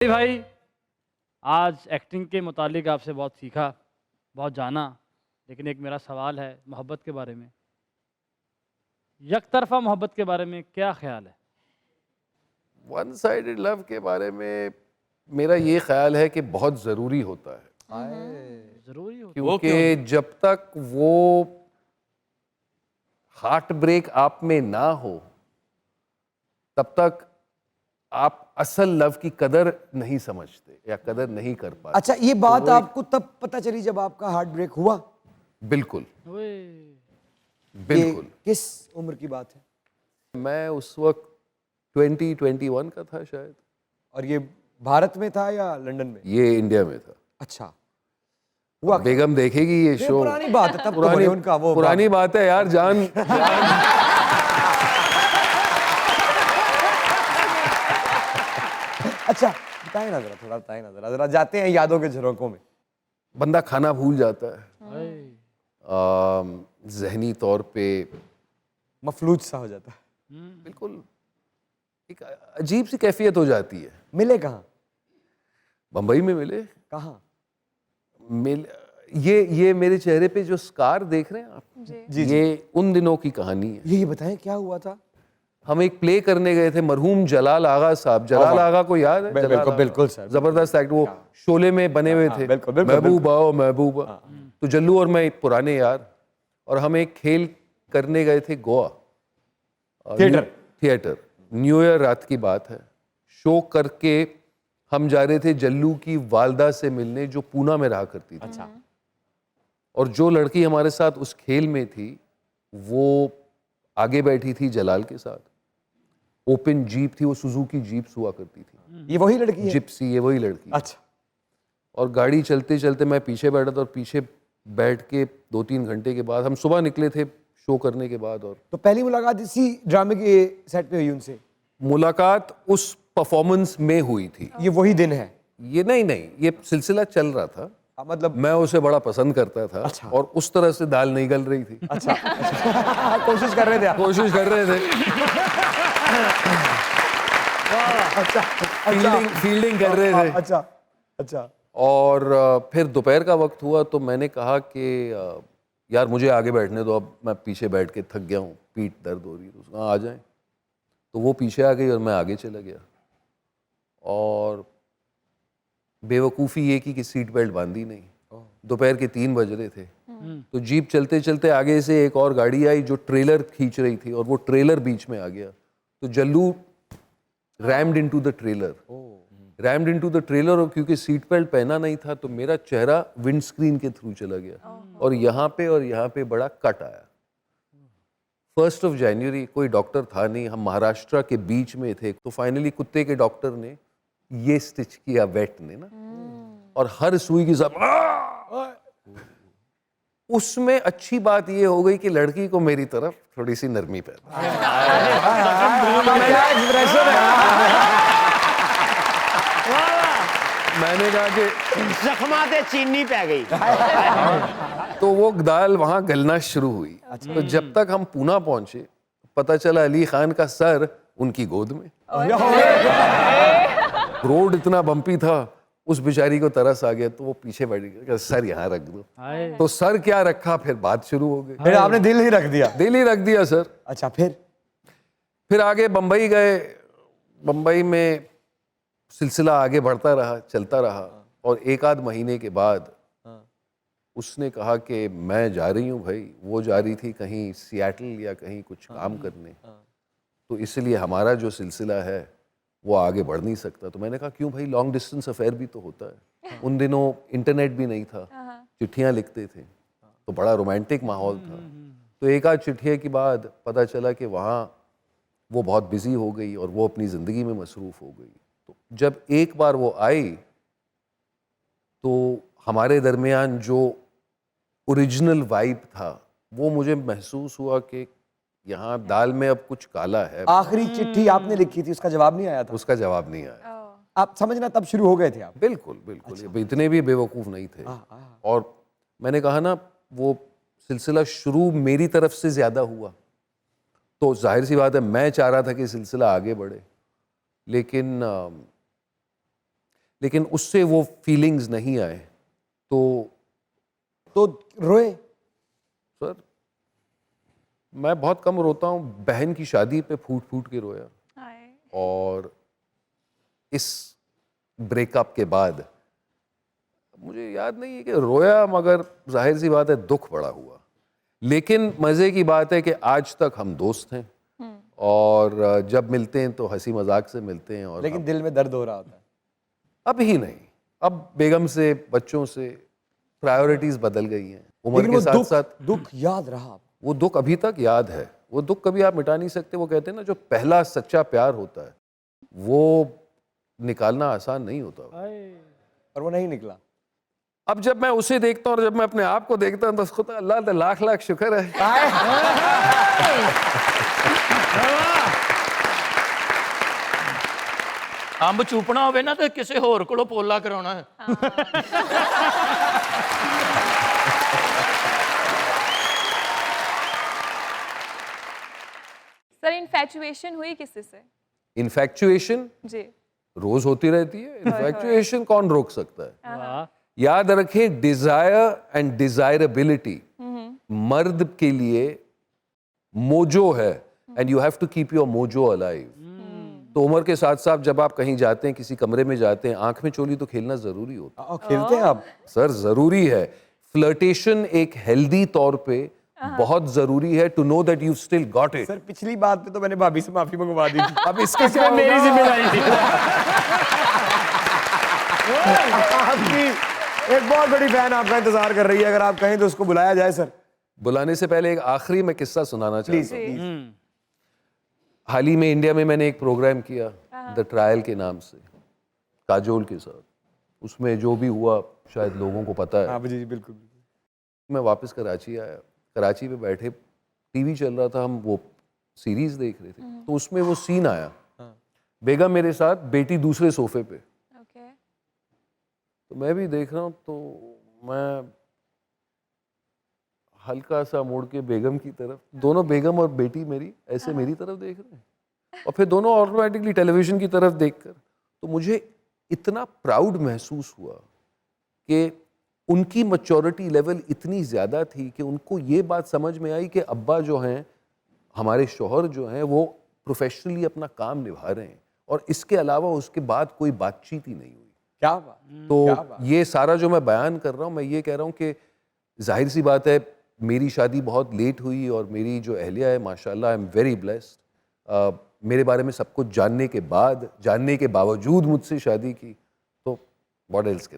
भाई आज एक्टिंग के मुतालिक आपसे बहुत सीखा, बहुत जाना, लेकिन एक मेरा सवाल है मोहब्बत के बारे में। यकतरफा मोहब्बत के बारे में क्या ख्याल है? वन साइडेड लव के बारे में मेरा ये ख्याल है कि बहुत ज़रूरी होता है, ज़रूरी हो क्योंकि जब तक वो हार्ट ब्रेक आप में ना हो तब तक आप असल लव की कदर नहीं समझते या कदर नहीं कर पाते। अच्छा, ये बात आपको तब पता चली जब आपका हार्ट ब्रेक हुआ? बिल्कुल ओए, बिल्कुल। ये किस उम्र की बात है? मैं उस वक्त 2021 का था शायद। और ये भारत में था या लंदन में? ये इंडिया में था। अच्छा, हुआ क्या? बेगम देखेगी ये शो। पुरानी बात है, तब तो बड़े उनका वो पुरानी बात है यार, जान अच्छा, बताएं ना जरा, थोड़ा बताएं ना जरा, जाते हैं यादों के झरोकों में। बंदा खाना भूल जाता है, ओए, जहनी तौर पे मफलूज सा हो जाता है। बिल्कुल एक अजीब सी कैफियत हो जाती है। मिले कहाँ? बंबई में मिले। कहाँ? मिल ये मेरे चेहरे पे जो स्कार देख रहे हैं आप, जी ये उन दिनों की कहानी है। ये बताएं क्या हुआ था? हम एक प्ले करने गए थे, मरहूम जलाल आगा साहब। जलाल आगा को याद है? बिल्कुल, जलाल आगा। बिल्कुल सर, जबरदस्त एक्ट, वो शोले में बने हुए थे। बिल्कुल, बिल्कुल, महबूबा ओ महबूबा। तो जल्लू और मैं पुराने यार, और हम एक खेल करने गए थे गोवा थिएटर। न्यू ईयर रात की बात है। शो करके हम जा रहे थे जल्लू की वालदा से मिलने, जो पूना में रहा करती थी। अच्छा, और जो लड़की हमारे साथ उस खेल में थी वो आगे बैठी थी जलाल के साथ। ओपन जीप थी, वो सुजुकी जीप हुआ करती थी। ये वही लड़की है? जिप्सी, ये वही लड़की। अच्छा, और गाड़ी चलते चलते मैं पीछे बैठा था, और पीछे बैठ के 2-3 घंटे के बाद हम सुबह निकले थे शो करने के बाद। और तो पहली मुलाकात इसी ड्रामे के सेट पे हुई उनसे? मुलाकात उस परफॉर्मेंस में हुई थी। ये वही दिन है? ये नहीं, ये सिलसिला चल रहा था। मतलब मैं उसे बड़ा पसंद करता था। अच्छा। और उस तरह से दाल नहीं गल रही थी। अच्छा, कोशिश कर रहे थे आप? कोशिश कर रहे थे, अच्छा, फील्डिंग कर रहे थे। अच्छा, अच्छा। और फिर दोपहर का वक्त हुआ तो मैंने कहा कि यार मुझे आगे बैठने दो, अब मैं पीछे बैठ के थक गया हूँ, पीठ दर्द हो रही है। तो उसने कहा आ जाएं। तो वो पीछे आ गई और मैं आगे चला गया। और बेवकूफ़ी ये की कि सीट बेल्ट बांधी नहीं। दोपहर के 3 बज रहे थे। तो जीप चलते चलते आगे से एक और गाड़ी आई जो ट्रेलर खींच रही थी, और वो ट्रेलर बीच में आ गया। तो Jallu rumped into the trailer, और क्योंकि सीट बेल्ट पहना नहीं था तो मेरा चेहरा विंड स्क्रीन के थ्रू चला गया, और यहाँ पे बड़ा कट आया। 1 जनवरी, कोई डॉक्टर था नहीं, हम महाराष्ट्र के बीच में थे। तो फाइनली कुत्ते के डॉक्टर ने ये स्टिच किया, वेट ने ना, और हर सुई की सब। उसमें अच्छी बात ये हो गई कि लड़की को मेरी तरफ थोड़ी सी नरमी पैदा। मैंने कहा कि जख्मा ते चीनी पै गई। तो वो दाल वहां गलना शुरू हुई। तो जब तक हम पूना पहुंचे पता चला अली खान का सर उनकी गोद में। रोड इतना बम्पी था, उस बेचारी को तरस आ गया, तो वो पीछे बैठ गया, सर यहाँ रख दो। तो सर क्या रखा, फिर बात शुरू हो गई। फिर आपने दिल ही रख दिया? दिल ही रख दिया सर। अच्छा, फिर आगे बम्बई गए। बम्बई में सिलसिला आगे बढ़ता रहा, चलता रहा। और 1 आध महीने के बाद उसने कहा कि मैं जा रही हूँ भाई। वो जा रही थी कहीं सियाटल या कहीं कुछ काम करने, तो इसलिए हमारा जो सिलसिला है वो आगे बढ़ नहीं सकता। तो मैंने कहा क्यों भाई, लॉन्ग डिस्टेंस अफेयर भी तो होता है। उन दिनों इंटरनेट भी नहीं था, चिट्ठियाँ लिखते थे, तो बड़ा रोमांटिक माहौल था। तो 1 आध चिट्ठियों के बाद पता चला कि वहाँ वो बहुत बिजी हो गई और वो अपनी ज़िंदगी में मसरूफ़ हो गई। तो जब एक बार वो आई तो हमारे दरमियान जो ओरिजिनल वाइब था वो मुझे महसूस हुआ कि यहाँ दाल में अब कुछ काला है। आखिरी चिट्ठी आपने लिखी थी, उसका जवाब नहीं आया था? उसका जवाब नहीं आया। आप समझना तब शुरू हो गए थे आप? बिल्कुल बिल्कुल। अच्छा। इतने भी बेवकूफ़ नहीं थे। और मैंने कहा ना, वो सिलसिला शुरू मेरी तरफ से ज़्यादा हुआ, तो जाहिर सी बात है मैं चाह रहा था कि सिलसिला आगे बढ़े, लेकिन लेकिन उससे वो फीलिंग्स नहीं आए। तो रोए? सर मैं बहुत कम रोता हूँ, बहन की शादी पे फूट फूट के रोया। हाय। और इस ब्रेकअप के बाद मुझे याद नहीं है कि रोया, मगर जाहिर सी बात है दुख बड़ा हुआ। लेकिन मज़े की बात है कि आज तक हम दोस्त हैं और जब मिलते हैं तो हंसी मजाक से मिलते हैं। और लेकिन दिल में दर्द हो रहा होता है। अब ही नहीं, अब बेगम से, बच्चों से प्रायोरिटीज बदल गई हैं उम्र लेकिन के वो साथ साथ। दुख याद रहा आपको? वो दुख अभी तक याद है, वो दुख कभी आप मिटा नहीं सकते। वो कहते हैं ना, जो पहला सच्चा प्यार होता है वो निकालना आसान नहीं होता। और वो नहीं निकला। अब जब मैं उसे देखता हूँ और जब मैं अपने आप को देखता हूँ तो उसको तो अल्लाह का लाख लाख शुक्र है। अंब चूपना होवे ना तो किसी होर कोलों पोला कराउणा है। सर इन्फैचुएशन हुई किसी से? इन्फैक्चुएशन जी। रोज होती रहती है। इन्फैक्चुएशन कौन रोक सकता है? वाह। याद रखें, डिजायर एंड डिजायरेबिलिटी मर्द के लिए मोजो है, and you have to keep your mojo alive. तो उम्र के साथ साथ जब आप कहीं जाते हैं, किसी कमरे में जाते हैं, आंख में चोली तो खेलना जरूरी होता है। खेलते हैं आप? सर जरूरी है। फ्लर्टेशन एक हेल्दी तौर पे बहुत जरूरी है, to know that you still got it. Sir पिछली बात पे तो मैंने भाभी से माफी मंगवा दी थी। अब इसका क्या मेरी होगा? जिम्मेदारी थी। आपकी एक बहुत बड़ी फैन आपका इंतजार कर रही है, अगर आप कहें तो उसको बुलाया जाए सर। बुलाने से पहले एक आखिरी मैं किस्सा सुनाना चाहता प्लीज हूँ। प्लीज। हाल ही में इंडिया में मैंने एक प्रोग्राम किया द ट्रायल के नाम से, काजोल के साथ। उसमें जो भी हुआ शायद लोगों को पता है। हाँ जी बिल्कुल। मैं वापस कराची आया, कराची में बैठे टीवी चल रहा था, हम वो सीरीज देख रहे थे, तो उसमें वो सीन आया, बेगम मेरे साथ, बेटी दूसरे सोफे पे। ओके। तो मैं भी देख रहा हूँ, तो मैं हल्का सा मुड़ के बेगम की तरफ, दोनों बेगम और बेटी मेरी ऐसे मेरी तरफ देख रहे हैं, और फिर दोनों ऑटोमेटिकली टेलीविजन की तरफ देखकर, तो मुझे इतना प्राउड महसूस हुआ कि उनकी मैच्योरिटी लेवल इतनी ज़्यादा थी कि उनको ये बात समझ में आई कि अब्बा जो हैं, हमारे शौहर जो हैं, वो प्रोफेशनली अपना काम निभा रहे हैं, और इसके अलावा उसके बाद कोई बातचीत ही नहीं हुई। क्या बात। तो ये सारा जो मैं बयान कर रहा हूँ, मैं ये कह रहा हूँ कि जाहिर सी बात है, मेरी शादी बहुत लेट हुई और मेरी जो अहलिया है माशाल्लाह, आई एम वेरी ब्लेस्ड। मेरे बारे में सब कुछ जानने के बावजूद मुझसे शादी की, तो व्हाट एल्स।